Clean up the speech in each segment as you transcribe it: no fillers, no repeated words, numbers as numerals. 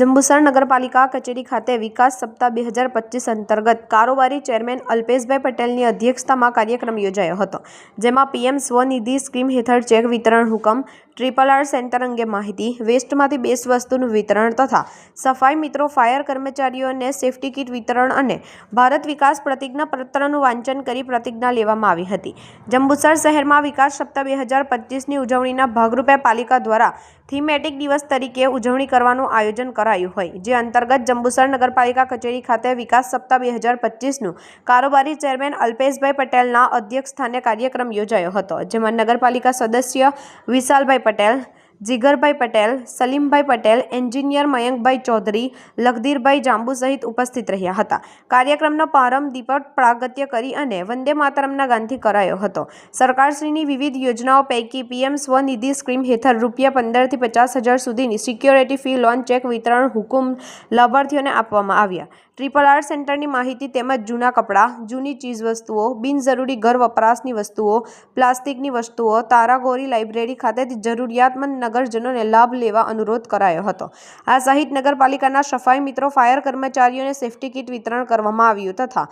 જંબુસર નગરપાલિકા કચેરી ખાતે વિકાસ સપ્તાહ 2025 અંતર્ગત કારોબારી ચેરમેન અલ્પેશભાઈ પટેલની અધ્યક્ષતામાં કાર્યક્રમ યોજાયો હતો, જેમાં પીએમ સ્વનિધિ સ્કીમ હેઠળ ચેક વિતરણ હુકમ, RRR સેન્ટર અંગે માહિતી, વેસ્ટમાંથી બેસ્ટ વસ્તુનું વિતરણ તથા સફાઈ મિત્રો ફાયર કર્મચારીઓને સેફટી કીટ વિતરણ અને ભારત વિકાસ પ્રતિજ્ઞા પત્રનું વાંચન કરી પ્રતિજ્ઞા લેવામાં આવી હતી। જંબુસર શહેરમાં વિકાસ સપ્તાહ 2025ની ઉજવણીના ભાગરૂપે પાલિકા દ્વારા થીમેટિક દિવસ તરીકે ઉજવણી કરવાનું આયોજન કરાયું હોય, જે અંતર્ગત જંબુસર નગરપાલિકા કચેરી ખાતે વિકાસ સપ્તાહ 2025નું કારોબારી ચેરમેન અલ્પેશભાઈ પટેલના અધ્યક્ષસ્થાને કાર્યક્રમ યોજાયો હતો, જેમાં નગરપાલિકા સદસ્ય વિશાલભાઈ પટેલ, જીગરભાઈ પટેલ, સલીમભાઈ પટેલ, એન્જિનિયર મયંકભાઈ ચૌધરી, લખધીરભાઈ જાંબુ સહિત ઉપસ્થિત રહ્યા હતા। કાર્યક્રમનો પ્રારંભ દીપક પ્રાગટ્ય કરી અને વંદે માતરમના ગાનથી કરાયો હતો। સરકારશ્રીની વિવિધ યોજનાઓ પૈકી પીએમ સ્વનિધિ સ્કીમ હેઠળ ₹15,000 થી 50,000 સુધીની સિક્યોરિટી ફી લોન ચેક વિતરણ હુકમ લાભાર્થીઓને આપવામાં આવ્યા। RRR સેન્ટરની માહિતી તેમજ જૂના કપડાં, જૂની ચીજવસ્તુઓ, બિનજરૂરી ઘર વપરાશની વસ્તુઓ, પ્લાસ્ટિકની વસ્તુઓ, તારાગોરી લાઇબ્રેરી ખાતેથી જરૂરિયાતમંદ નગરજનોને લાભ લેવા અનુરોધ કરાયો હતો। આ સહિત નગરપાલિકાના સફાઈ મિત્રો ફાયર કર્મચારીઓને સેફટી કીટ વિતરણ કરવામાં આવ્યું તથા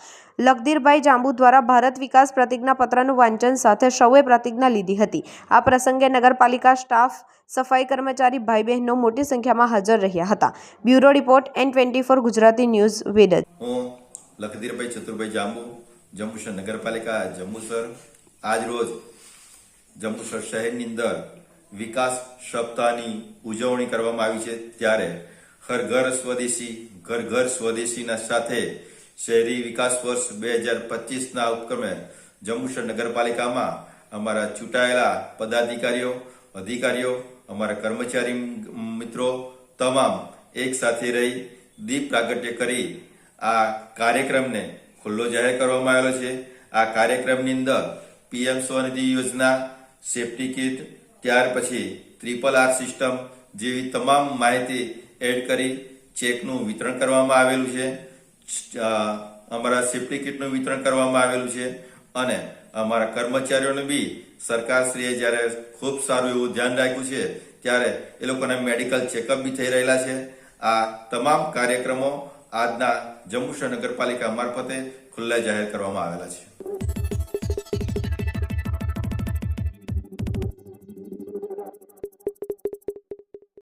લખધીરભાઈ જાંબુ દ્વારા ભારત વિકાસ પ્રતિજ્ઞા પત્રનું વાંચન સાથે સૌએ પ્રતિજ્ઞા લીધી હતી। આ પ્રસંગે નગરપાલિકા સ્ટાફ, સફાઈ કર્મચારી ભાઈ બહેનો મોટી સંખ્યામાં હાજર રહ્યા હતા। Bureau report N24 Gujarati news Vadaj. હું લખધીરભાઈ ચતુરભાઈ જાંબુ, જંબુસર નગરપાલિકા જંબુસર આજ રોજ જંબુસર શહેરની અંદર વિકાસ સપ્તાહની ઉજવણી કરવામાં આવી છે, ત્યારે હર ઘર સ્વદેશી ઘર ઘર સ્વદેશીના સાથે શહેરી વિકાસ વર્ષ 2025ના ઉપક્રમે જંબુસર નગરપાલિકામાં અમારા ચૂંટાયેલા પદાધિકારીઓ, અધિકારીઓ, અમારા કર્મચારી મિત્રો તમામ એક સાથે રહી દીપ પ્રાગટ્ય કરી આ કાર્યક્રમને ખુલ્લો જાહેર કરવામાં આવેલો છે। આ કાર્યક્રમની અંદર પીએમ સ્વનિધિ યોજના, સેફટી કીટ, ત્યાર પછી RRR સિસ્ટમ જેવી તમામ માહિતી એડ કરી ચેકનું વિતરણ કરવામાં આવેલું છે। અમારા સેફટી કીટનું વિતરણ કરવામાં આવેલું છે અને અમારા કર્મચારીઓને બી સરકારશ્રીએ જ્યારે ખૂબ સારું એવું ધ્યાન રાખ્યું છે, ત્યારે એ લોકોના મેડિકલ ચેકઅપ બી થઈ રહેલા છે। આ તમામ કાર્યક્રમો આજના જંબુસર નગરપાલિકા મારફતે ખુલ્લા જાહેર કરવામાં આવેલા છે।